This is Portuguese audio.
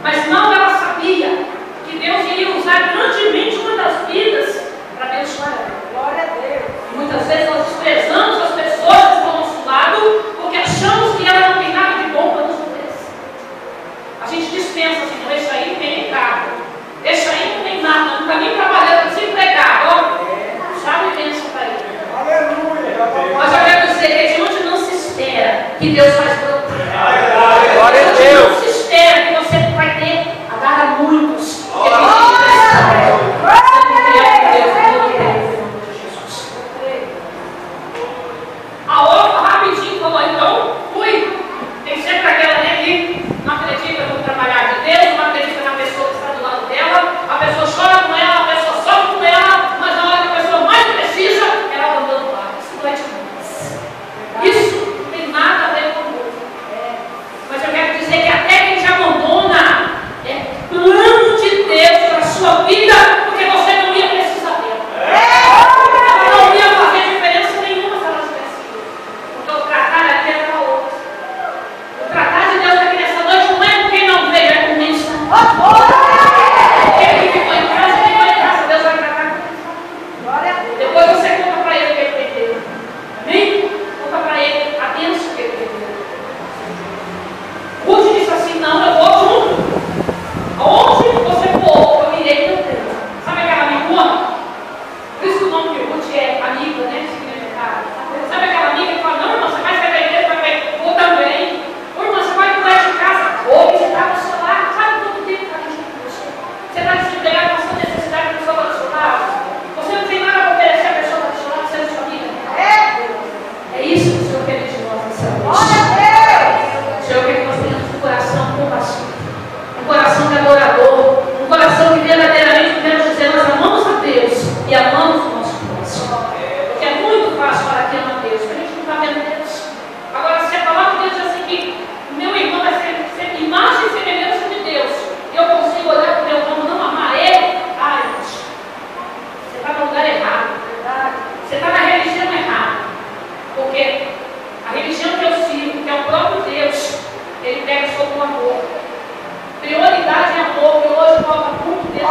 Mas mal ela sabia que Deus iria usar grandemente uma das vidas para abençoar ela. Glória a Deus. Muitas vezes nós desprezamos as pessoas que estão ao nosso lado porque achamos que ela não tem nada de bom para nos oferecer. A gente dispensa assim, não, esse aí não tem nem carro, esse aí não tem nada, não está nem trabalhando, desempregado, ó. Chave e bênção para ele. Aleluia. Mas eu quero dizer que de onde não se espera que Deus faz brotar. Glória a De onde Deus. não se espera que você vai ter a dar a muitos. Porque Deus a outra rapidinho falou, então, fui. Tem sempre aquela, né, que não acredita no trabalhar de Deus, não acredita na pessoa que está do lado dela, a pessoa chora com ela, a pessoa sofre com ela, mas na hora que a pessoa mais precisa, ela abandona o lar. Isso não é demais. Isso não tem nada a ver com o mundo. Mas eu quero dizer que até quem te abandona é plano de Deus para a sua vida, porque você não ia precisar dela. Ela não ia fazer diferença nenhuma se ela tivesse ido. Porque o tratar aqui é para outra. O tratar de Deus aqui nessa noite não é com quem não veio, é com quem está. Quem ficou em casa, Deus vai tratar com quem. Depois você conta para ele o que ele perdeu. Amém? Conta para ele a bênção que ele perdeu. Ruth disse assim, não, eu vou junto. Aonde você for, eu irei também. Sabe aquela amigona? Por isso que o nome de Ruth é amiga, né? Significado. Sabe aquela amiga que fala, não, irmã, você vai sair da igreja, vai vou também. Ô, irmã, você vai pular de casa, vou visitar o seu lar. Sabe quanto tempo que a gente com você? Você está desempregado, passando necessidade, a pessoa vai do seu lado. Você não tem nada para oferecer, a pessoa vai do seu lado, você é sua amiga. É isso que o Senhor quer de nós nessa noite. O Senhor quer que nós tenhamos um coração compassivo, um coração que é adorador, um coração que verdadeiramente queremos dizer, nós amamos a Deus e amamos o nosso próximo. Porque é muito fácil falar que ama a Deus, mas a gente não está vendo Deus. Agora, se a palavra de Deus diz assim que meu irmão vai ser imagem e semelhança de Deus, e eu consigo olhar para o meu irmão e não amar ele, ai, você está no lugar errado. Você está na religião errada. Porque a religião que eu sigo, que é o próprio Deus, ele pega sobre o amor. Prioridade é amor, que hoje falta muito Deus.